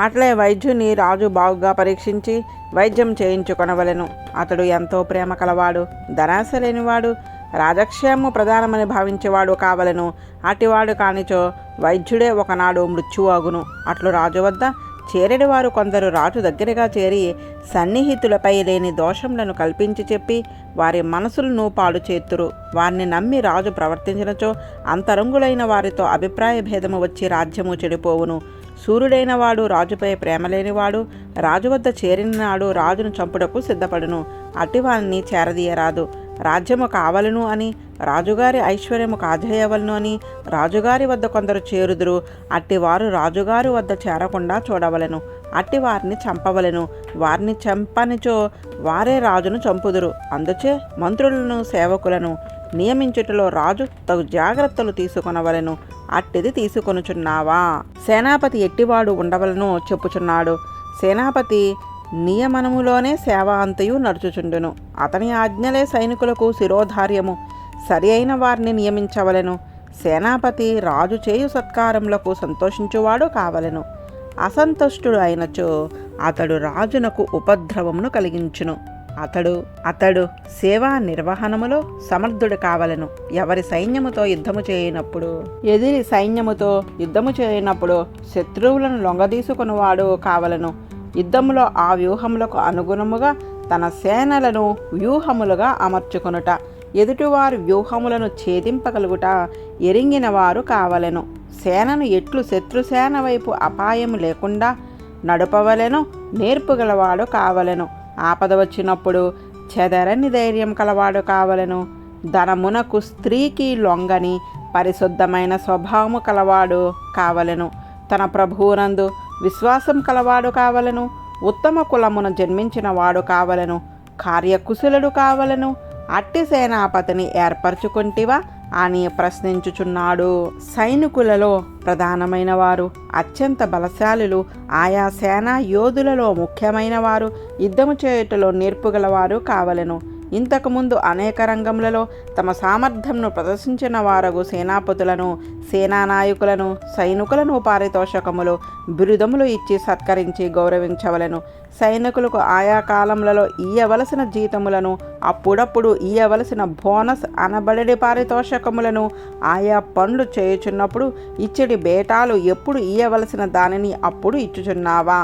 అట్లే వైద్యుని రాజు బాగుగా పరీక్షించి వైద్యం చేయించుకొనవలెను. అతడు ఎంతో ప్రేమ కలవాడు, ధనాశ లేనివాడు, రాజక్షేమము ప్రధానమని భావించేవాడు కావలెను. అటివాడు కానిచో వైద్యుడే ఒకనాడు మృత్యువాగును. అట్లు రాజు వద్ద చేరడి వారు కొందరు రాజు దగ్గరగా చేరి సన్నిహితులపై లేని దోషములను కల్పించి చెప్పి వారి మనసులను పాడు చేతురు. వారిని నమ్మి రాజు ప్రవర్తించినచో అంతరంగులైన వారితో అభిప్రాయ భేదము వచ్చి రాజ్యము చెడిపోవును. సూర్యుడైన వాడు రాజుపై ప్రేమ లేనివాడు రాజు వద్ద చేరిన నాడు రాజును చంపుటకు సిద్ధపడును. అట్టివారిని చేరదీయరాదు. రాజ్యము కావలను అని, రాజుగారి ఐశ్వర్యము కాజేయవలను అని రాజుగారి వద్ద కొందరు చేరుదురు. అట్టివారు రాజుగారి వద్ద చేరకుండా చూడవలెను. అట్టివారిని చంపవలెను. వారిని చంపనిచో వారే రాజును చంపుదురు. అందుచే మంత్రులను సేవకులను నియమించుటలో రాజు తగు జాగ్రత్తలు తీసుకొనవలెను. అట్టిది తీసుకొనుచున్నావా? సేనాపతి ఎట్టివాడు ఉండవలను చెప్పుచున్నాడు. సేనాపతి నియమనములోనే సేవ అంతయు నడుచుచుండును. అతని ఆజ్ఞలే సైనికులకు శిరోధార్యము. సరి అయిన వారిని నియమించవలెను. సేనాపతి రాజు చేయు సత్కారములకు సంతోషించువాడు కావలెను. అసంతుష్టుడు అయినచో అతడు రాజునకు ఉపద్రవమును కలిగించును. అతడు సేవా నిర్వహణములో సమర్థుడు కావలెను. ఎవరి సైన్యముతో యుద్ధము చేయనప్పుడు, ఎదిరి సైన్యముతో యుద్ధము చేయనప్పుడు శత్రువులను లొంగదీసుకొనువాడు కావలెను. యుద్ధములో ఆ వ్యూహములకు అనుగుణముగా తన సేనలను వ్యూహములుగా అమర్చుకొనుట, ఎదుటివారి వ్యూహములను ఛేదింపగలుగుట ఎరింగిన వారు కావలెను. సేనను ఎట్లు శత్రుసేన వైపు అపాయము లేకుండా నడుపవలెను నేర్పుగలవాడు కావలెను. ఆపద వచ్చినప్పుడు చెదరని ధైర్యం కలవాడు కావలెను. ధనమునకు స్త్రీకి లొంగని పరిశుద్ధమైన స్వభావము కలవాడు కావలెను. తన ప్రభువునందు విశ్వాసం కలవాడు కావలెను. ఉత్తమ కులమున జన్మించిన వాడు కావలెను. కార్యకుశలుడు కావలెను. అట్టి సేనాపతిని ఏర్పరచుకుంటివా అని ప్రశ్నించుచున్నాడు. సైనికులలో ప్రధానమైన వారు, అత్యంత బలశాలులు, ఆయా సేనా యోధులలో ముఖ్యమైన వారు, యుద్ధము చేయుటలో నేర్పుగలవారు కావలెను. ఇంతకుముందు అనేక రంగములలో తమ సామర్థ్యంను ప్రదర్శించిన వారగు సేనాపతులను, సేనానాయకులను, సైనికులను పారితోషకములు, బిరుదములు ఇచ్చి సత్కరించి గౌరవించవలెను. సైనికులకు ఆయా కాలములలో ఇయ్యవలసిన జీతములను, అప్పుడప్పుడు ఇయ్యవలసిన బోనస్ అనబడి పారితోషకములను, ఆయా పనులు చేయుచున్నప్పుడు ఇచ్చడి బేటాలు ఎప్పుడు ఇయ్యవలసిన దానిని అప్పుడు ఇచ్చుచున్నావా?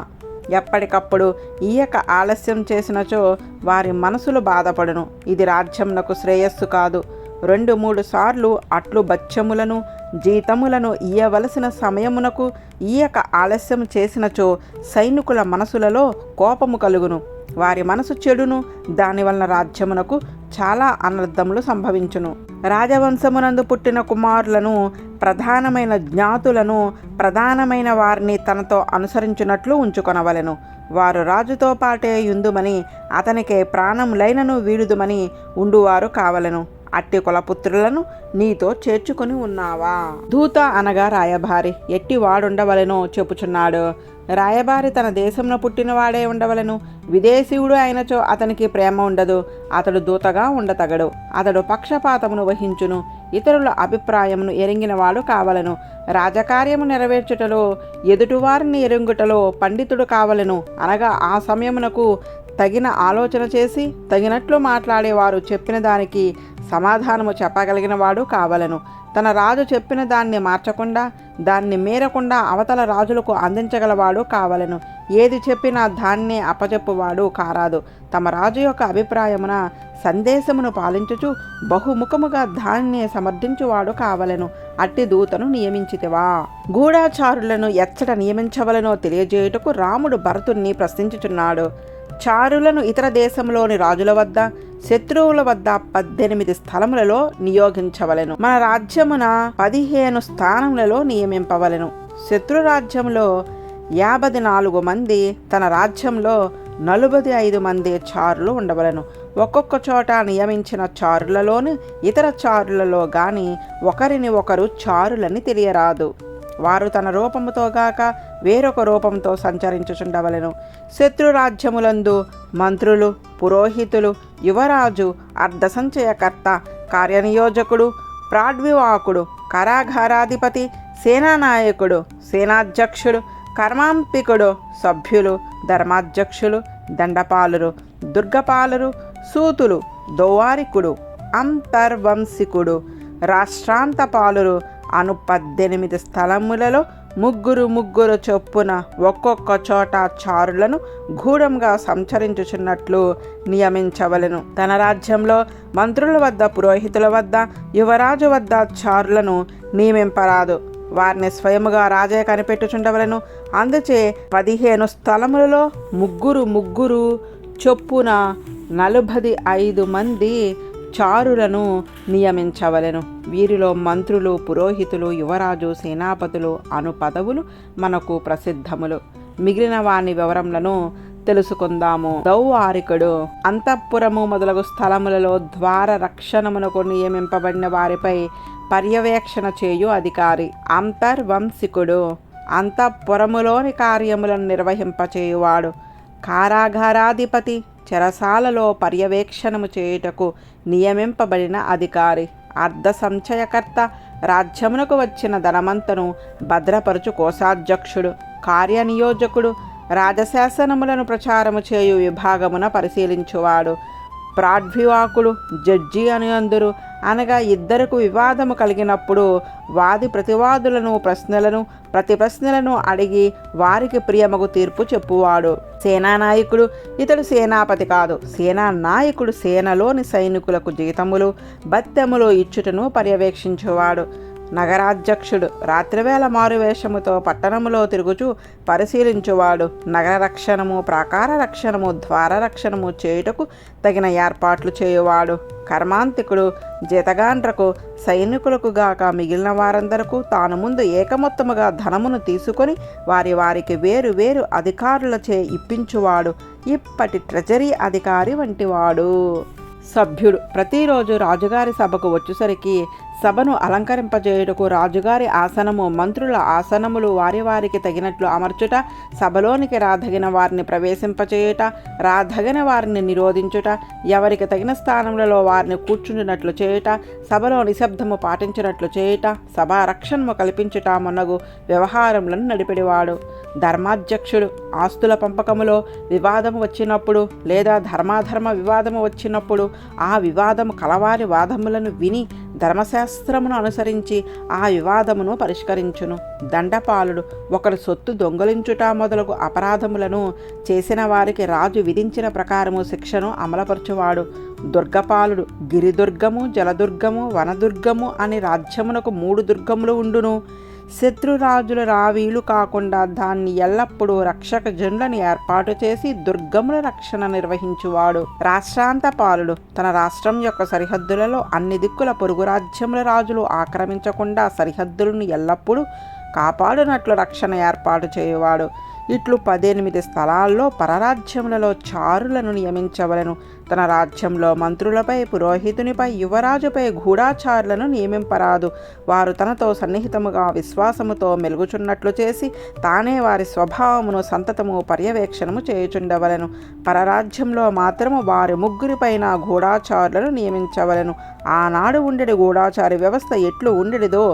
ఎప్పటికప్పుడు ఈయక ఆలస్యం చేసినచో వారి మనసులు బాధపడును. ఇది రాజ్యమునకు శ్రేయస్సు కాదు. 2-3 సార్లు అట్లు బత్యములను జీతములను ఇయ్యవలసిన సమయమునకు ఈయక ఆలస్యం చేసినచో సైనికుల మనసులలో కోపము కలుగును. వారి మనసు చెడును. దానివలన రాజ్యమునకు చాలా అనర్థములు సంభవించును. రాజవంశమునందు పుట్టిన కుమారులను, ప్రధానమైన జ్ఞాతులను, ప్రధానమైన వారిని తనతో అనుసరించున్నట్లు ఉంచుకొనవలెను. వారు రాజుతో పాటే యుందుమని, అతనికే ప్రాణములైనను వీడుదుమని ఉండువారు కావలెను. అట్టి కులపుత్రులను నీతో చేర్చుకొని ఉన్నావా? దూత అనగా రాయబారి ఎట్టి వాడుండవలెనో చెప్పుచున్నాడు. రాయబారి తన దేశంలో పుట్టినవాడే ఉండవలెను. విదేశీయుడు అయినచో అతనికి ప్రేమ ఉండదు. అతడు దూతగా ఉండతగడు. అతడు పక్షపాతమును వహించును. ఇతరుల అభిప్రాయమును ఎరింగినవాడు కావలెను. రాజకార్యము నెరవేర్చుటలో, ఎదుటివారిని ఎరింగుటలో పండితుడు కావలెను. అనగా ఆ సమయమునకు తగిన ఆలోచన చేసి తగినట్లు మాట్లాడేవారు చెప్పిన దానికి సమాధానము చెప్పగలిగిన వాడు కావలెను. తన రాజు చెప్పిన దాన్ని మార్చకుండా, దాన్ని మీరకుండా అవతల రాజులకు అందించగలవాడు కావలెను. ఏది చెప్పినా దాన్నే అప్పచెప్పువాడు కారాదు. తమ రాజు యొక్క అభిప్రాయమున సందేశమును పాలించుచు బహుముఖముగా దాన్నే సమర్థించువాడు కావలెను. అట్టి దూతను నియమించితివా? గూఢాచారులను ఎచ్చట నియమించవలనో తెలియజేయుటకు రాముడు భరతుణ్ణి ప్రశ్నించుచున్నాడు. చారులను ఇతర దేశంలోని రాజుల వద్ద, శత్రువుల వద్ద 18 స్థలములలో నియోగించవలెను. మన రాజ్యమున 15 స్థానములలో నియమింపవలెను. శత్రు రాజ్యంలో 54 మంది, తన రాజ్యంలో 45 మంది చారులు ఉండవలెను. ఒక్కొక్క చోట నియమించిన చారులలోని ఇతర చారులలో గాని ఒకరిని ఒకరు చారులని తెలియరాదు. వారు తన రూపముతో గాక వేరొక రూపంతో సంచరించుచుండవలెను. శత్రురాజ్యములందు మంత్రులు, పురోహితులు, యువరాజు, అర్ధసంచయకర్త, కార్యనియోజకుడు, ప్రాడ్వివాకుడు, కారాగారాధిపతి, సేనానాయకుడు, సేనాధ్యక్షుడు, కర్మాంపికుడు సభ్యులు, ధర్మాధ్యక్షులు, దండపాలురు, దుర్గపాలురు, సూతులు, దోవారికుడు, అంతర్వంశికుడు, రాష్ట్రాంతపాలురు అను 18 స్థలములలో ముగ్గురు చొప్పున ఒక్కొక్క చోట చారులను గూఢంగా సంచరించుచున్నట్లు నియమించవలెను. తన రాజ్యంలో మంత్రుల వద్ద, పురోహితుల వద్ద, యువరాజు వద్ద చారులను నియమింపరాదు. వారిని స్వయముగా రాజే కనిపెట్టుచుండవలను. అందుచే 15 స్థలములలో ముగ్గురు చొప్పున 45 మంది చారులను నియమించవలెను. వీరిలో మంత్రులు, పురోహితులు, యువరాజు, సేనాపతులు అను పదవులు మనకు ప్రసిద్ధములు. మిగిలిన వాని వివరములను తెలుసుకుందాము. దౌవారికుడు అంతఃపురము మొదలగు స్థలములలో ద్వార రక్షణమునకు నియమింపబడిన వారిపై పర్యవేక్షణ చేయు అధికారి. అంతర్వంశికుడు అంతఃపురములోని కార్యములను నిర్వహింపచేయువాడు. కారాగారాధిపతి చెరసాలలో పర్యవేక్షణము చేయుటకు నియమింపబడిన అధికారి. అర్ధ సంచయకర్త రాజ్యమునకు వచ్చిన ధనమంతను భద్రపరచు కోశాధ్యక్షుడు. కార్యనియోజకుడు రాజశాసనములను ప్రచారము చేయు విభాగమున పరిశీలించువాడు. ప్రాడ్వివాకుడు జడ్జి అని అందరు. అనగా ఇద్దరకు వివాదము కలిగినప్పుడు వాది ప్రతివాదులను ప్రశ్నలను అడిగి వారికి ప్రియమగు తీర్పు చెప్పువాడు. సేనానాయకుడు ఇతడు సేనాపతి కాదు. సేనానాయకుడు సేనలోని సైనికులకు జీతములు, భత్యములు ఇచ్చుటను పర్యవేక్షించువాడు. నగరాధ్యక్షుడు రాత్రివేళ మారువేషముతో పట్టణములో తిరుగుచు పరిశీలించువాడు. నగర రక్షణము, ప్రాకార రక్షణము, ద్వార రక్షణము చేయుటకు తగిన ఏర్పాట్లు చేయువాడు. కర్మాంతికుడు జీతగాండ్రకు, సైనికులకు గాక మిగిలిన వారందరకు తాను ముందు ఏకమొత్తముగా ధనమును తీసుకొని వారికి వేరు అధికారులచే ఇప్పించువాడు. ఇప్పటి ట్రెజరీ అధికారి వంటివాడు. సభ్యుడు ప్రతిరోజు రాజుగారి సభకు వచ్చేసరికి సభను అలంకరింపజేయుటకు రాజుగారి ఆసనము, మంత్రుల ఆసనములు వారికి తగినట్లు అమర్చుట, సభలోనికి రాదగిన వారిని ప్రవేశింపచేయుట, రాదగిన వారిని నిరోధించుట, ఎవరికి తగిన స్థానములలో వారిని కూర్చుండినట్లు చేయుట, సభలో నిశ్శబ్దము పాటించినట్లు చేయుట, సభా రక్షణము కల్పించుట మొన్నగు వ్యవహారములను నడిపెడివాడు. ధర్మాధ్యక్షుడు ఆస్తుల పంపకములో వివాదము వచ్చినప్పుడు లేదా ధర్మాధర్మ వివాదము వచ్చినప్పుడు ఆ వివాదము కలవారి వాదములను విని ధర్మశాస్త్రమును అనుసరించి ఆ వివాదమును పరిష్కరించును. దండపాలుడు ఒకరు సొత్తు దొంగలించుట మొదలగు అపరాధములను చేసిన వారికి రాజు విధించిన ప్రకారము శిక్షను అమలుపరచువాడు. దుర్గపాలుడు గిరిదుర్గము, జలదుర్గము, వనదుర్గము అని రాజ్యమునకు 3 దుర్గములు ఉండును. శత్రురాజుల రావీలు కాకుండా దాన్ని ఎల్లప్పుడూ రక్షక జనులను ఏర్పాటు చేసి దుర్గముల రక్షణ నిర్వహించువాడు. రాష్ట్రాంతపాలుడు తన రాష్ట్రం యొక్క సరిహద్దులలో అన్ని దిక్కుల పొరుగు రాజ్యముల రాజులు ఆక్రమించకుండా సరిహద్దులను ఎల్లప్పుడూ కాపాడునట్లు రక్షణ ఏర్పాటు చేయువాడు. ఇట్లు 18 స్థలాల్లో పరరాజ్యములలో చారులను నియమించవలెను. తన రాజ్యంలో మంత్రులపై, పురోహితునిపై, యువరాజుపై గూఢాచారులను నియమింపరాదు. వారు తనతో సన్నిహితముగా విశ్వాసముతో మెలుగుచున్నట్లు చేసి తానే వారి స్వభావమును సంతతము పర్యవేక్షణము చేయుచుండవలెను. పరరాజ్యంలో మాత్రము వారి ముగ్గురిపైన గూఢాచారులను నియమించవలెను. ఆనాడు ఉండెడి గూఢాచారి వ్యవస్థ ఎట్లు ఉండెడిదో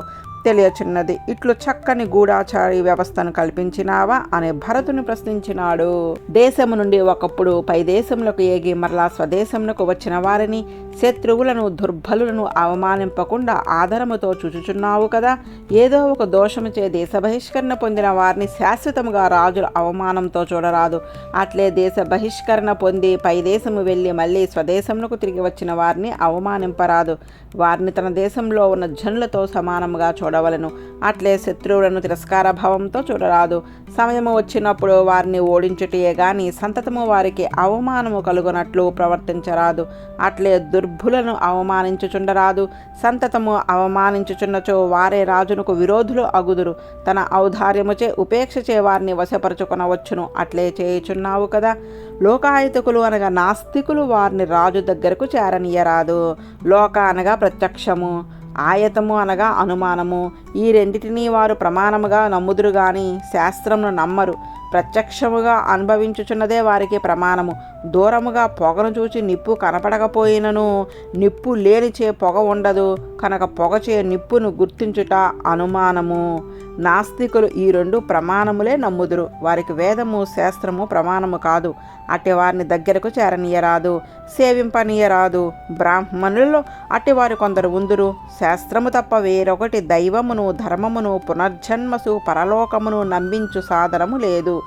తెలియచున్నది. ఇట్లు చక్కని గూఢాచారి వ్యవస్థను కల్పించినావా అని భరతుని ప్రశ్నించినాడు. దేశము నుండి ఒకప్పుడు పై దేశములకు ఏగి మరలా స్వదేశమునకు వచ్చిన వారిని, శత్రువులను, దుర్బలులను అవమానింపకుండా ఆదరముతో చూచుచున్నావు కదా. ఏదో ఒక దోషముచే దేశ బహిష్కరణ పొందిన వారిని శాశ్వతముగా రాజుల అవమానంతో చూడరాదు. అట్లే దేశ బహిష్కరణ పొంది పై దేశము వెళ్ళి మళ్ళీ స్వదేశమునకు తిరిగి వచ్చిన వారిని అవమానింపరాదు. వారిని తన దేశంలో ఉన్న జనులతో సమానముగా చూడవలను. అట్లే శత్రువులను తిరస్కార భావంతో చూడరాదు. సమయము వచ్చినప్పుడు వారిని ఓడించుటే గాని సంతతము వారికి అవమానము కలుగునట్లు ప్రవర్తించరాదు. అట్లే దుర్బులను అవమానించుచుండరాదు. సంతతము అవమానించుచున్నచో వారే రాజునకు విరోధులు అగుదురు. తన ఔదార్యముచే ఉపేక్షచే వారిని వశపరుచుకొనవచ్చును. అట్లే చేయుచున్నావు కదా. లోకాయుతకులు అనగా నాస్తికులు వారిని రాజు దగ్గరకు చేరనీయరాదు. లోక అనగా ప్రత్యక్షము, ఆయతము అనగా అనుమానము. ఈ రెండిటినీ వారు ప్రమాణముగా నమ్ముదురు గాని శాస్త్రమును నమ్మరు. ప్రత్యక్షముగా అనుభవించుచున్నదే వారికి ప్రమాణము. దూరముగా పొగను చూచి నిప్పు కనపడకపోయినను నిప్పు లేనిచే పొగ ఉండదు కనుక పొగచే నిప్పును గుర్తించుట అనుమానము. నాస్తికులు ఈ రెండు ప్రమాణములే నమ్ముదురు. వారికి వేదము శాస్త్రము ప్రమాణము కాదు. అట్టి వారిని దగ్గరకు చేరనీయరాదు, సేవింపనీయరాదు. బ్రాహ్మణులలో అట్టివారు కొందరు ఉందురు. శాస్త్రము తప్ప వేరొకటి దైవమును, ధర్మమును, పునర్జన్మసు, పరలోకమును నమ్మించు సాధనము లేదు.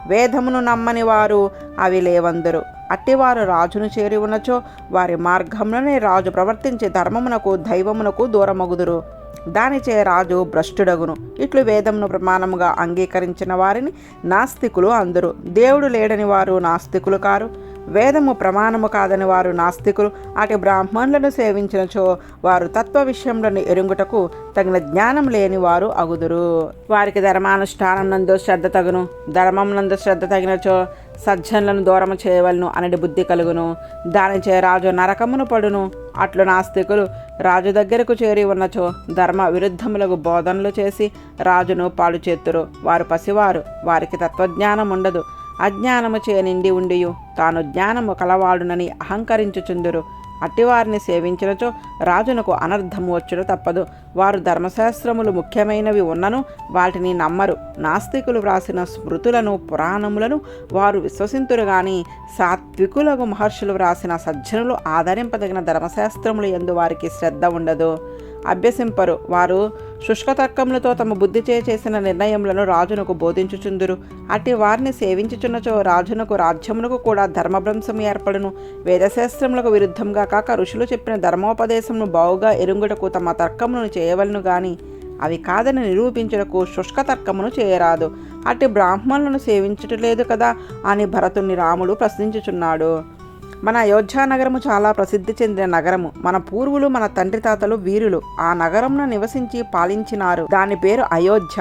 వేదమును నమ్మని వారు అవి లేవందరు. అట్టివారు రాజును చేరి ఉన్నచో వారి మార్గంలోనే రాజు ప్రవర్తించే ధర్మమునకు, దైవమునకు దూరమగుదురు. దానిచే రాజు భ్రష్టుడగును. ఇట్లు వేదమును ప్రమాణముగా అంగీకరించిన వారిని నాస్తికులు అందరు. దేవుడు లేడని వారు నాస్తికులు కారు. వేదము ప్రమాణము కాదని వారు నాస్తికులు. అటు బ్రాహ్మణులను సేవించినచో వారు తత్వ విషయంలోని ఎరుంగుటకు తగిన జ్ఞానం లేని వారు అగుదురు. వారికి ధర్మానుష్ఠానం నందు శ్రద్ధ తగును. ధర్మం నందు శ్రద్ధ తగినచో సజ్జనులను దూరము చేయవలను అనడి బుద్ధి కలుగును. దానిచే రాజు నరకమును పడును. అట్లు నాస్తికులు రాజు దగ్గరకు చేరి ఉన్నచో ధర్మ విరుద్ధములకు బోధనలు చేసి రాజును పాడు చేతురు. వారు పసివారు, వారికి తత్వజ్ఞానం ఉండదు. అజ్ఞానము చే నిండి ఉండియు తాను జ్ఞానము కలవాడునని అహంకరించుచుందురు. అట్టివారిని సేవించినచో రాజునకు అనర్థము వచ్చును తప్పదు. వారు ధర్మశాస్త్రములు ముఖ్యమైనవి ఉన్నను వాటిని నమ్మరు. నాస్తికులు వ్రాసిన స్మృతులను, పురాణములను వారు విశ్వసింతురు గాని సాత్వికులకు మహర్షులు వ్రాసిన సజ్జనులు ఆదరింపదగిన ధర్మశాస్త్రములు యందు వారికి శ్రద్ధ ఉండదు, అభ్యసింపరు. వారు శుష్కతర్కములతో తమ బుద్ధిచే చేసిన నిర్ణయములను రాజునకు బోధించుచుందురు. అట్టి వారిని సేవించుచున్నచో రాజునకు, రాజ్యమునకు కూడా ధర్మభ్రంశం ఏర్పడును. వేదశాస్త్రములకు విరుద్ధంగా కాక ఋషులు చెప్పిన ధర్మోపదేశమును బావుగా ఎరుంగుటకు తమ తర్కములను చేయవలను గాని అవి కాదని నిరూపించుటకు శుష్కతర్కమును చేయరాదు. అట్టి బ్రాహ్మణులను సేవించుటలేదు కదా అని భరతుని రాముడు ప్రశ్నించుచున్నాడు. మన అయోధ్య నగరము చాలా ప్రసిద్ధి చెందిన నగరము. మన పూర్వులు, మన తండ్రి తాతలు వీరులు ఆ నగరమును నివసించి పాలించినారు. దాని పేరు అయోధ్య.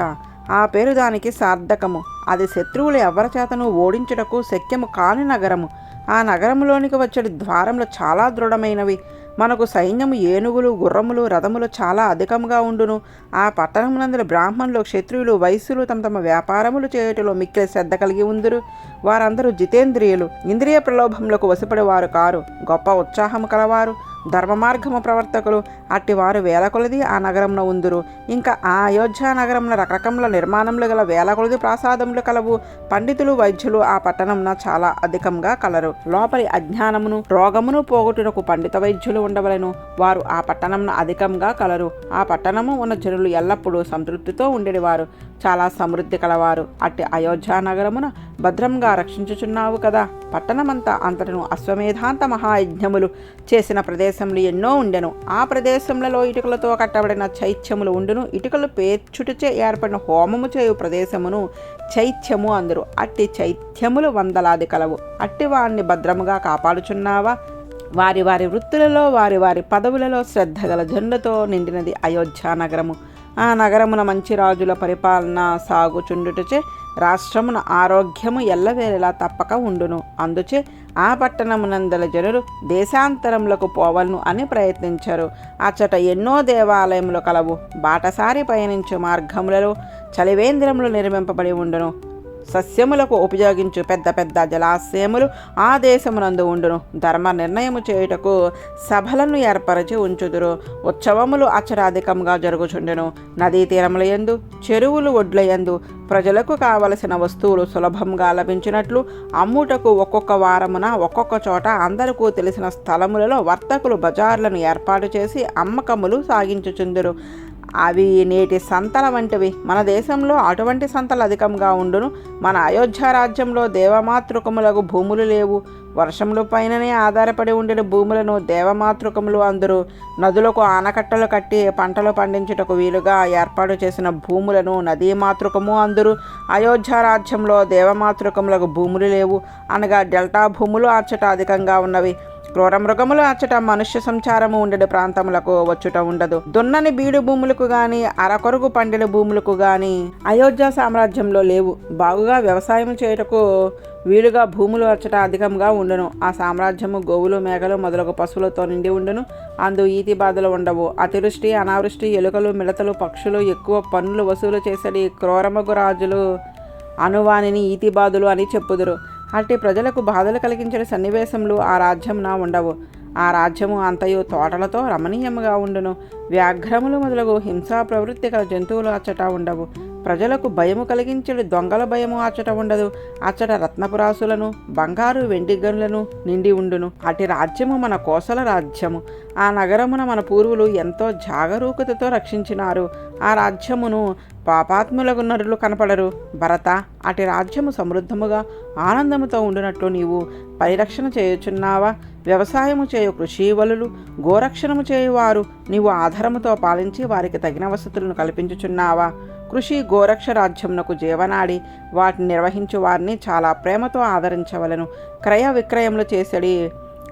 ఆ పేరు దానికి సార్థకము. అది శత్రువులు ఎవరి చేతను ఓడించుటకు శక్యము కాని నగరము. ఆ నగరములోనికి వచ్చే ద్వారములు చాలా దృఢమైనవి. మనకు సైన్యము, ఏనుగులు, గుర్రములు, రథములు చాలా అధికముగా ఉండును. ఆ పట్టణమునందరి బ్రాహ్మణులు, క్షత్రియులు, వైశ్యులు తమ తమ వ్యాపారములు చేయుటలో మిక్కిలి శ్రద్ధ కలిగి ఉందురు. వారందరూ జితేంద్రియులు, ఇంద్రియ ప్రలోభములకు వశపడేవారు కారు. గొప్ప ఉత్సాహము కలవారు, ధర్మ మార్గము ప్రవర్తకులు. అట్టివారు వేల కొలది ఆ నగరమున ఉందురు. ఇంకా ఆ అయోధ్య నగరమున రకరకముల నిర్మాణములు గల వేల కొలది ప్రాసాదములు కలవు. పండితులు, వైద్యులు ఆ పట్టణమున చాలా అధికంగా కలరు. లోపలి అజ్ఞానమును, రోగమును పోగొట్టుటకు పండిత వైద్యులు ఉండవలను. వారు ఆ పట్టణమున అధికంగా కలరు. ఆ పట్టణము ఉన్న జనులు ఎల్లప్పుడూ సంతృప్తితో ఉండేవారు, చాలా సమృద్ధి కలవారు. అట్టి అయోధ్య నగరమున భద్రంగా రక్షించుచున్నావు కదా. పట్టణమంతా అంతటను అశ్వమేధాంత మహాయజ్ఞములు చేసిన ప్రదేశములు ఎన్నో ఉండెను. ఆ ప్రదేశములలో ఇటుకలతో కట్టబడిన చైత్యములు ఉండును. ఇటుకలు పేర్చుటచే ఏర్పడిన హోమము చేయు ప్రదేశమును చైత్యము అందరు. అట్టి చైత్యములు వందలాది కలవు. అట్టి వారిని భద్రముగా కాపాడుచున్నావా? వారి వారి వృత్తులలో, వారి వారి పదవులలో శ్రద్ధ గల జనులతో నిండినది అయోధ్య నగరము. ఆ నగరమున మంచి రాజుల పరిపాలన సాగుచుండుటచే రాష్ట్రమున ఆరోగ్యము ఎల్లవేళలా తప్పక ఉండును. అందుచే ఆ పట్టణమునందల జనులు దేశాంతరములకు పోవలను అని ప్రయత్నించరు. అచ్చట ఎన్నో దేవాలయములు కలవు. బాటసారి పయనించు మార్గములలో చలివేంద్రములు నిర్మింపబడి ఉండును. సస్యములకు ఉపయోగించు పెద్ద పెద్ద జలాశయములు ఆ దేశమునందు ఉండును. ధర్మ నిర్ణయము చేయుటకు సభలను ఏర్పరచి ఉంచుదురు. ఉత్సవములు అచరాధికంగా జరుగుచుండెను. నదీ తీరముల యందు, చెరువులు ఒడ్ల యందు ప్రజలకు కావలసిన వస్తువులు సులభంగా లభించినట్లు అమ్ముటకు ఒక్కొక్క వారమున ఒక్కొక్క చోట అందరికీ తెలిసిన స్థలములలో వర్తకులు బజార్లను ఏర్పాటు చేసి అమ్మకములు సాగించుచుందురు. అవి నేటి సంతల వంటివి. మన దేశంలో అటువంటి సంతలు అధికంగా ఉండును. మన అయోధ్య రాజ్యంలో దేవమాతృకములకు భూములు లేవు. వర్షముల పైననే ఆధారపడి ఉండిన భూములను దేవమాతృకములు అందరూ. నదులకు ఆనకట్టలు కట్టి పంటలు పండించుటకు వీలుగా ఏర్పాటు చేసిన భూములను నదీమాతృకము అందరూ. అయోధ్య రాజ్యంలో దేవమాతృకములకు భూములు లేవు అనగా డెల్టా భూములు అచ్చట అధికంగా ఉన్నవి. క్రూర మృగములు అచ్చట మనుష్య సంచారము ఉండేది ప్రాంతములకు వచ్చుట ఉండదు. దున్నని బీడు భూములకు గాని, అరకొరుగు పండిన భూములకు గాని అయోధ్య సామ్రాజ్యంలో లేవు. బాగుగా వ్యవసాయం చేయుటకు వీలుగా భూములు అచ్చట అధికంగా ఉండును. ఆ సామ్రాజ్యము గోవులు, మేకలు మొదలగు పశువులతో నిండి ఉండును. అందు ఈతి బాధలు ఉండవు. అతివృష్టి, అనావృష్టి, ఎలుకలు, మిడతలు, పక్షులు ఎక్కువ పన్నులు వసూలు చేసడి క్రూరమగు రాజులు అనువానిని ఈతి బాధలు అని చెప్పుదురు. అట్టి ప్రజలకు బాధలు కలిగించిన సన్నివేశములు ఆ రాజ్యమున ఉండవు. ఆ రాజ్యము అంతయు తోటలతో రమణీయముగా ఉండును. వ్యాఘ్రములు మొదలగు హింసా ప్రవృత్తి గల జంతువులు అచ్చట ఉండవు. ప్రజలకు భయము కలిగించడి దొంగల భయము అచ్చట ఉండదు. అచ్చట రత్నపురాసులను బంగారు వెండి గనులను నిండి ఉండును. అటు రాజ్యము మన కోసల రాజ్యము. ఆ నగరమున మన పూర్వులు ఎంతో జాగరూకతతో రక్షించినారు. ఆ రాజ్యమును పాపాత్ములకు నరులు కనపడరు. భరత, అటు రాజ్యము సమృద్ధముగా ఆనందముతో ఉండునట్లు నీవు పరిరక్షణ చేయుచున్నావా? వ్యవసాయము చేయు కృషీవలులు గోరక్షణము చేయువారు నీవు ఆధారముతో పాలించి వారికి తగిన వసతులను కల్పించుచున్నావా? కృషి గోరక్ష రాజ్యమునకు జీవనాడి వాటిని నిర్వహించు వారిని చాలా ప్రేమతో ఆదరించవలను. క్రయ విక్రయములు చేసడి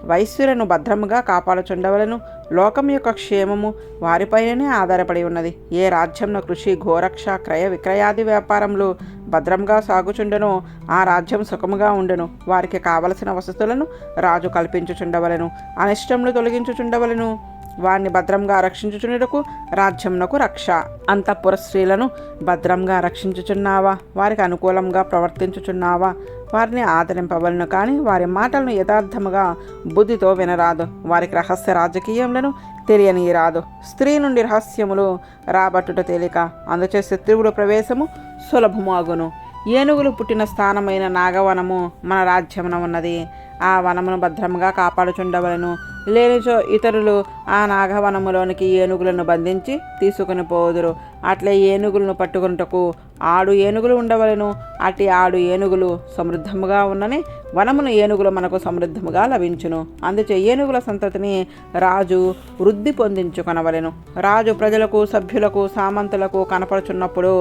వైశ్యులను భద్రముగా కాపాడుచుండవలను. లోకం యొక్క క్షేమము వారిపైననే ఆధారపడి ఉన్నది. ఏ రాజ్యంలో కృషి గోరక్ష క్రయ విక్రయాది వ్యాపారములు భద్రంగా సాగుచుండెనో ఆ రాజ్యం సుఖముగా ఉండును. వారికి కావలసిన వసతులను రాజు కల్పించుచుండవలను. అనిష్టములు తొలగించుచుండవలను. వారిని భద్రంగా రక్షించుచున్నటకు రాజ్యమునకు రక్ష. అంతఃపుర స్త్రీలను భద్రంగా రక్షించుచున్నావా? వారికి అనుకూలంగా ప్రవర్తించుచున్నావా? వారిని ఆదరింపవలను, కానీ వారి మాటలను యథార్థముగా బుద్ధితో వినరాదు. వారికి రహస్య రాజకీయములను తెలియనీయరాదు. స్త్రీ నుండి రహస్యములు రాబట్టుట తేలిక, అందుచే శత్రువుల ప్రవేశము సులభము అగును. ఏనుగులు పుట్టిన స్థానమైన నాగవనము మన రాజ్యమున ఉన్నది. ఆ వనమును భద్రంగా కాపాడుచుండవలను. లేనిచో ఇతరులు ఆ నాగవనములోనికి ఏనుగులను బంధించి తీసుకుని పోదురు. అట్లే ఏనుగులను పట్టుకున్నటకు 6 ఏనుగులు ఉండవలను. అట్టి 6 ఏనుగులు సమృద్ధముగా ఉన్నని వనమున ఏనుగులు మనకు సమృద్ధముగా లభించును. అందుచే ఏనుగుల సంతతిని రాజు వృద్ధి పొందించుకొనవలెను. రాజు ప్రజలకు సభ్యులకు సామంతులకు కనపడుచున్నప్పుడు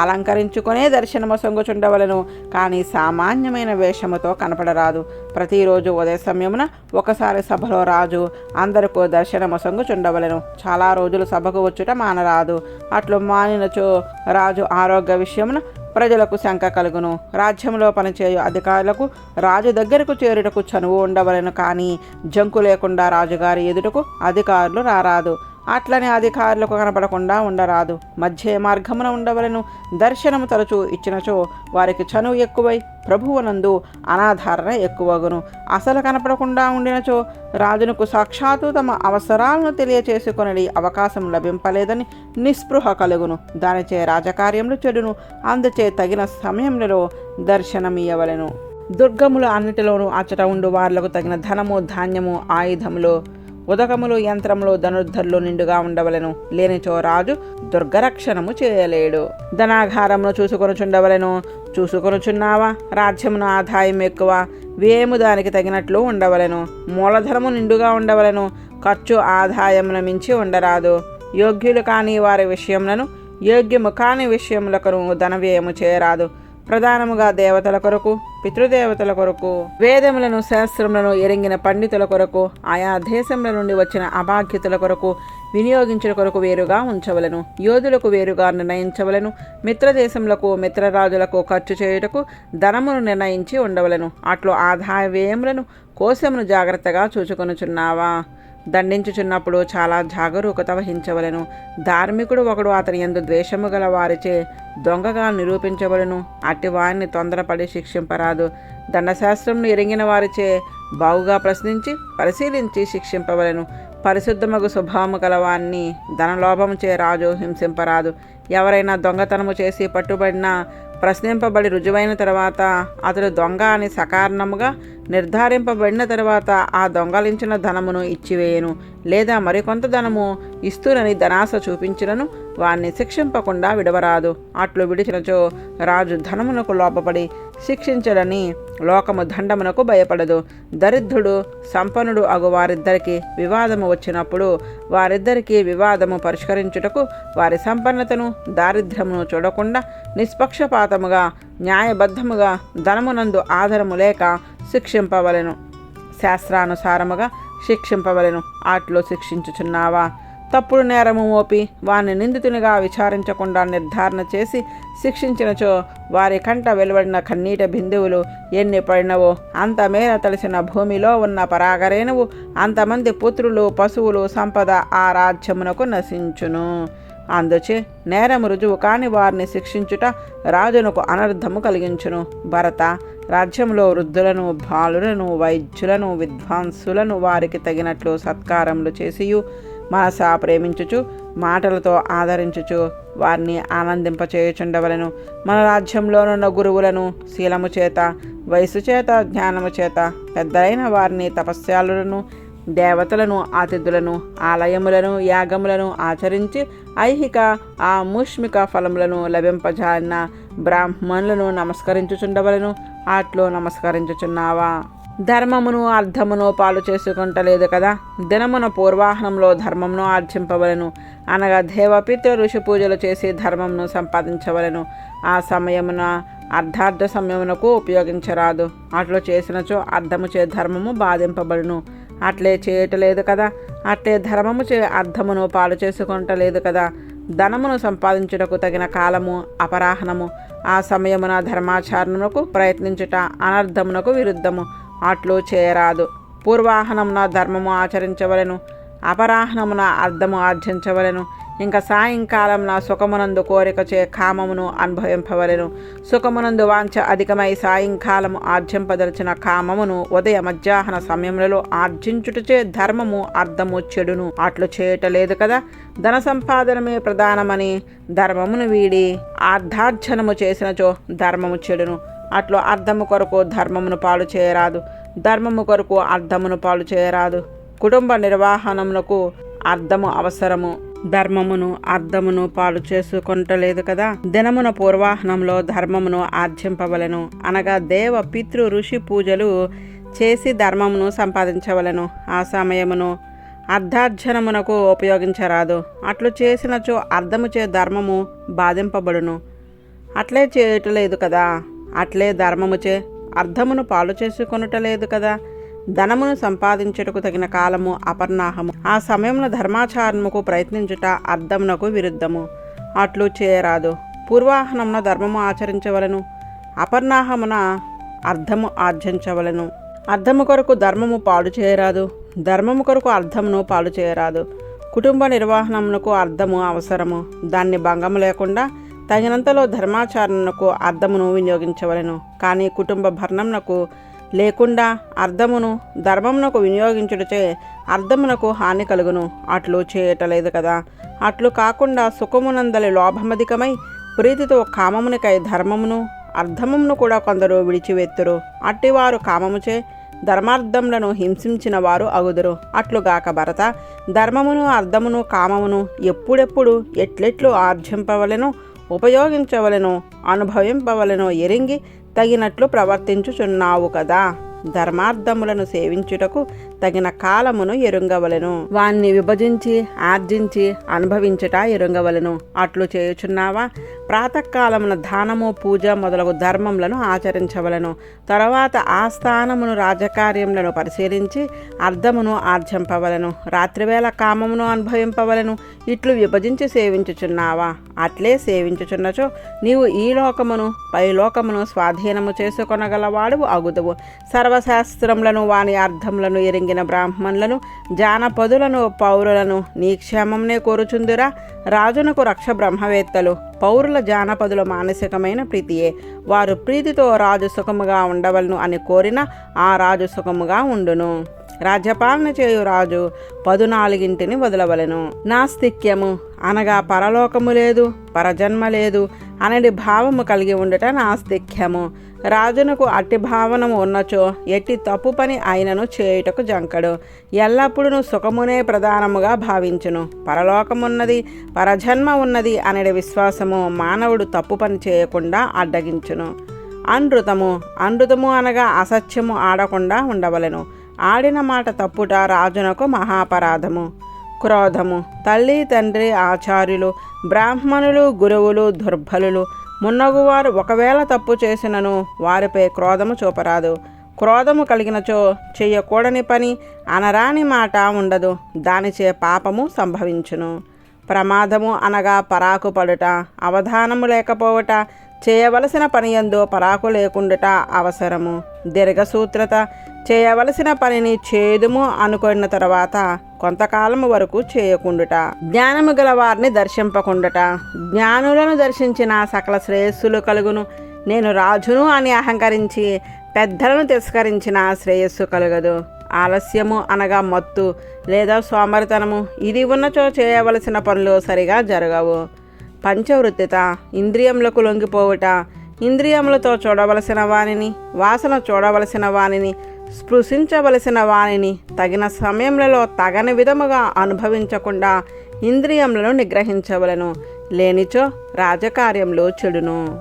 అలంకరించుకునే దర్శనమొసంగుచుండవలెను, కానీ సామాన్యమైన వేషముతో కనపడరాదు. ప్రతిరోజు ఉదయ సమయమున ఒకసారి సభలో రాజు అందరికీ దర్శనమొసంగుచుండవలెను. చాలా రోజులు సభకు వచ్చుట మానరాదు. అట్లు మానినచో రాజు ఆరోగ్య విషయమున ప్రజలకు శంక కలుగును. రాజ్యంలో పనిచేయు అధికారులకు రాజు దగ్గరకు చేరుటకు చనువు ఉండవలెను, కానీ జంకు లేకుండా రాజుగారి ఎదుటకు అధికారులు రారాదు. అట్లనే అధికారులకు కనపడకుండా ఉండరాదు. మధ్య మార్గమున ఉండవలెను. దర్శనము తరచూ ఇచ్చినచో వారికి చనువు ఎక్కువై ప్రభువునందు అనాధారణ ఎక్కువగును. అసలు కనపడకుండా ఉండినచో రాజునకు సాక్షాత్తు తమ అవసరాలను తెలియచేసుకొనడి అవకాశం లభింపలేదని నిస్పృహ కలుగును. దానిచే రాజకార్యములు చెడును. అందుచే తగిన సమయంలో దర్శనమియ్యవలెను. దుర్గములు అన్నిటిలోనూ అచ్చట ఉండు వార్లకు తగిన ధనము ధాన్యము ఆయుధములు ఉదకములు యంత్రములు ధనుర్ధరులు నిండుగా ఉండవలెను. లేనిచో రాజు దుర్గరక్షణము చేయలేడు. ధనాగారమును చూసుకొనుచుండవలెను. చూసుకొనుచున్నావా? రాజ్యమును ఆదాయం ఎక్కువ, వ్యయము దానికి తగినట్లు ఉండవలెను. మూలధనము నిండుగా ఉండవలెను. ఖర్చు ఆదాయమును మించి ఉండరాదు. యోగ్యులు కాని వారి విషయములను యోగ్యము కాని విషయములకు ధన వ్యయము చేయరాదు. ప్రధానముగా దేవతల కొరకు పితృదేవతల కొరకు వేదములను శాస్త్రములను ఎరింగిన పండితుల కొరకు ఆయా దేశముల నుండి వచ్చిన అభాగ్యతల కొరకు వినియోగించిన కొరకు వేరుగా ఉంచవలను. యోధులకు వేరుగా నిర్ణయించవలను. మిత్రదేశములకు మిత్రరాజులకు ఖర్చు చేయుటకు ధనమును నిర్ణయించి ఉండవలను. అట్లు ఆదాయ వ్యయములను కోశమును జాగ్రత్తగా చూచుకొనుచున్నావా? దండించుచున్నప్పుడు చాలా జాగరూకత వహించవలెను. ధార్మికుడు ఒకడు అతని యందు ద్వేషము గల వారిచే దొంగగా నిరూపించవలను. అట్టి వారిని తొందరపడి శిక్షింపరాదు. దండశాస్త్రంను ఎరిగిన వారిచే బాగుగా ప్రశ్నించి పరిశీలించి శిక్షింపవలెను. పరిశుద్ధమగు స్వభావము గలవాన్ని ధనలోభముచే రాజు హింసింపరాదు. ఎవరైనా దొంగతనము చేసి పట్టుబడినా ప్రశ్నింపబడి రుజువైన తర్వాత అతడు దొంగ అని సకారణముగా నిర్ధారింపబడిన తర్వాత ఆ దొంగలించిన ధనమును ఇచ్చివేయను, లేదా మరికొంత ధనము ఇస్తునని ధనాశ చూపించినను వాణ్ణి శిక్షింపకుండా విడవరాదు. అట్లు విడిచినచో రాజు ధనమునకు లోపపడి శిక్షించడని లోకము దండమునకు భయపడదు. దరిద్రుడు సంపన్నుడు అగు వారిద్దరికి వివాదము వచ్చినప్పుడు వారిద్దరికీ వివాదము పరిష్కరించుటకు వారి సంపన్నతను దారిద్ర్యమును చూడకుండా నిష్పక్షపాతముగా న్యాయబద్ధముగా ధనమునందు ఆధారము లేక శిక్షింపవలెను. శాస్త్రానుసారముగా శిక్షింపవలెను. అట్లు శిక్షించుచున్నావా? తప్పుడు నేరము మోపి వారిని నిందితునిగా విచారించకుండా నిర్ధారణ చేసి శిక్షించినచో వారి కంట వెలువడిన కన్నీట బిందువులు ఎన్ని పడినవో అంత మేర తలిసిన భూమిలో ఉన్న పరాగరేణువు అంతమంది పుత్రులు పశువులు సంపద ఆ రాజ్యమునకు నశించును. అందుచే నేరము రుజువు కాని వారిని శిక్షించుట రాజునకు అనర్థము కలిగించును. భరత, రాజ్యంలో వృద్ధులను బాలులను వైద్యులను విద్వాంసులను వారికి తగినట్లు సత్కారములు చేసియు మనసా ప్రేమించుచు మాటలతో ఆదరించుచు వారిని ఆనందింపచేయుచుండవలెను. మన రాజ్యంలోనున్న గురువులను శీలము చేత, వయసు చేత, జ్ఞానము చేత పెద్దలైన వారిని, తపస్యాలను, దేవతలను, అతిథులను, ఆలయములను, యాగములను ఆచరించి ఐహిక ఆముష్మిక ఫలములను లభింపజాలిన బ్రాహ్మణులను నమస్కరించుచుండవలను. అట్లు నమస్కరించుచున్నావా? ధర్మమును అర్థమును పాలు చేసుకుంటలేదు కదా. దినమున పూర్వాహనంలో ధర్మమును ఆర్జింపవలను, అనగా దేవపితృ ఋషి పూజలు చేసి ధర్మమును సంపాదించవలను. ఆ సమయమున అర్ధార్థ సమయమునకు ఉపయోగించరాదు. అట్లు చేసినచో అర్థము చే ధర్మము బాధింపబడును. అట్లే చేయటలేదు కదా. అట్లే ధర్మము చే అర్థమును పాలు చేసుకుంటలేదు కదా. ధనమును సంపాదించుటకు తగిన కాలము అపరాహ్నము. ఆ సమయమున ధర్మాచరణమునకు ప్రయత్నించుట అనర్థమునకు విరుద్ధము. అట్లు చేయరాదు. పూర్వాహనమున ధర్మము ఆచరించవలెను, అపరాహ్నమున అర్థము ఆర్జించవలెను. ఇంకా సాయంకాలమున సుఖమునందు కోరిక చే కామమును అనుభవింపవలెను. సుఖమునందు వాంఛ అధికమై సాయంకాలము ఆర్జింపదలిచిన కామమును ఉదయ మధ్యాహ్న సమయములలో ఆర్జించుటచే ధర్మము అర్థము చెడును. అట్లు చేయటలేదు కదా. ధన సంపాదనమే ప్రధానమని ధర్మమును వీడి అర్ధార్జనము చేసినచో ధర్మము చెడును. అట్లు అర్థము కొరకు ధర్మమును పాలు చేయరాదు, ధర్మము కొరకు అర్థమును పాలు చేయరాదు. కుటుంబ నిర్వహణమునకు అర్థము అవసరము, ధర్మమును అర్థమును పాలు చేసుకొనటలేదు కదా. దినమున పూర్వాహనంలో ధర్మమును ఆర్జింపవలెను, అనగా దేవ పితృ ఋషి పూజలు చేసి ధర్మమును సంపాదించవలెను. ఆ సమయమును అర్ధార్జనమునకు ఉపయోగించరాదు. అట్లు చేసినచో అర్థము చే ధర్మము బాధింపబడును. అట్లే చేయటలేదు కదా. అట్లే ధర్మముచే అర్థమును పాలు చేసుకొనుటలేదు కదా. ధనమును సంపాదించుటకు తగిన కాలము అపర్ణాహము. ఆ సమయంలో ధర్మాచారముకు ప్రయత్నించుట అర్థమునకు విరుద్ధము. అట్లు చేయరాదు. పూర్వాహనమున ధర్మము ఆచరించవలను, అపర్ణాహమున అర్థము ఆర్జించవలను. అర్థము కొరకు ధర్మము పాడు చేయరాదు, ధర్మము కొరకు అర్థమును పాడు చేయరాదు. కుటుంబ నిర్వహణమునకు అర్థము అవసరము. దాన్ని భంగము లేకుండా తగినంతలో ధర్మాచరణకు అర్థమును వినియోగించవలెను. కానీ కుటుంబ భరణమునకు లేకుండా అర్థమును ధర్మమునకు వినియోగించుటచే అర్థమునకు హాని కలుగును. అట్లు చేయటలేదు కదా. అట్లు కాకుండా సుఖమునందలి లోభమధికమై ప్రీతితో కామమునికై ధర్మమును అర్థమును కూడా కొందరు విడిచివెత్తురు. అట్టివారు కామముచే ధర్మార్థములను హింసించిన వారు అగుదురు. అట్లుగాక భరత, ధర్మమును అర్థమును కామమును ఎప్పుడెప్పుడు ఎట్లెట్లు ఆర్జింపవలెను, ఉపయోగించవలెను, అనుభవింపవలెను ఎరింగి తగినట్లు ప్రవర్తించుచున్నావు కదా. ధర్మార్థములను సేవించుటకు తగిన కాలమును ఎరుంగవలెను, వాణ్ణి విభజించి ఆర్జించి అనుభవించుట ఎరుంగవలెను. అట్లు చేయుచున్నావా? ప్రాతకాలమున దానము, పూజ మొదలగు ధర్మములను ఆచరించవలను. తర్వాత ఆ స్థానమును రాజకార్యములను పరిశీలించి అర్థమును ఆర్జింపవలను. రాత్రివేళ కామమును అనుభవింపవలను. ఇట్లు విభజించి సేవించుచున్నావా? అట్లే సేవించుచున్నచో నీవు ఈ లోకమును పైలోకమును స్వాధీనము చేసుకొనగలవాడు అగుదువు. సర్వశాస్త్రములను వాని అర్థములను ఎరింగిన బ్రాహ్మణులను, జానపదులను, పౌరులను నీ క్షేమమునే కోరుచుందురా. రాజునకు రక్ష బ్రహ్మవేత్తలు, పౌరుల జానపదుల మానసికమైన ప్రీతియే. వారు ప్రీతితో రాజు సుఖముగా ఉండవలను అని కోరిన ఆ రాజు సుఖముగా ఉండును. రాజ్యపాలన చేయు రాజు 14 వదలవలెను. నాస్తిక్యము అనగా పరలోకము లేదు, పరజన్మ లేదు అనేది భావము కలిగి ఉండుట నాస్తిక్యము. రాజునకు అట్టి భావనము ఉన్నచో ఎట్టి తప్పు పని అయినను చేయుటకు జంకడు. ఎల్లప్పుడూ సుఖమునే ప్రధానముగా భావించును. పరలోకమున్నది, పరజన్మ ఉన్నది అనే విశ్వాసము మానవుడు తప్పు పని చేయకుండా అడ్డగించును. అనృతము అనగా అసత్యము ఆడకుండా ఉండవలెను. ఆడిన మాట తప్పుట రాజునకు మహాపరాధము. క్రోధము తల్లి, తండ్రి, ఆచార్యులు, బ్రాహ్మణులు, గురువులు, దుర్బలులు మున్నగువారు ఒకవేళ తప్పు చేసినను వారిపై క్రోధము చూపరాదు. క్రోధము కలిగినచో చెయ్యకూడని పని, అనరాని మాట ఉండదు. దానిచే పాపము సంభవించును. ప్రమాదము అనగా పరాకు పడుట, అవధానము లేకపోవట, చేయవలసిన పని యందు పరాకు లేకుండుట అవసరము. దీర్ఘసూత్రత చేయవలసిన పనిని చేదుము అనుకున్న తర్వాత కొంతకాలము వరకు చేయకుండుట. జ్ఞానము గల వారిని దర్శింపకుండుట. జ్ఞానులను దర్శించిన సకల శ్రేయస్సులు కలుగును. నేను రాజును అని అహంకరించి పెద్దలను తిరస్కరించిన శ్రేయస్సు కలగదు. ఆలస్యము అనగా మత్తు లేదా సోమరితనము ఇది ఉన్నచో చేయవలసిన పనులు సరిగా జరగవు. పంచవృత్తిత ఇంద్రియములకు లొంగిపోవుట, ఇంద్రియములతో చూడవలసిన వానిని, వాసన చూడవలసిన వానిని, స్పృశించవలసిన వానిని తగిన సమయములలో తగని విధముగా అనుభవించకుండా ఇంద్రియములను నిగ్రహించవలను. లేనిచో రాజకార్యములు చెడును.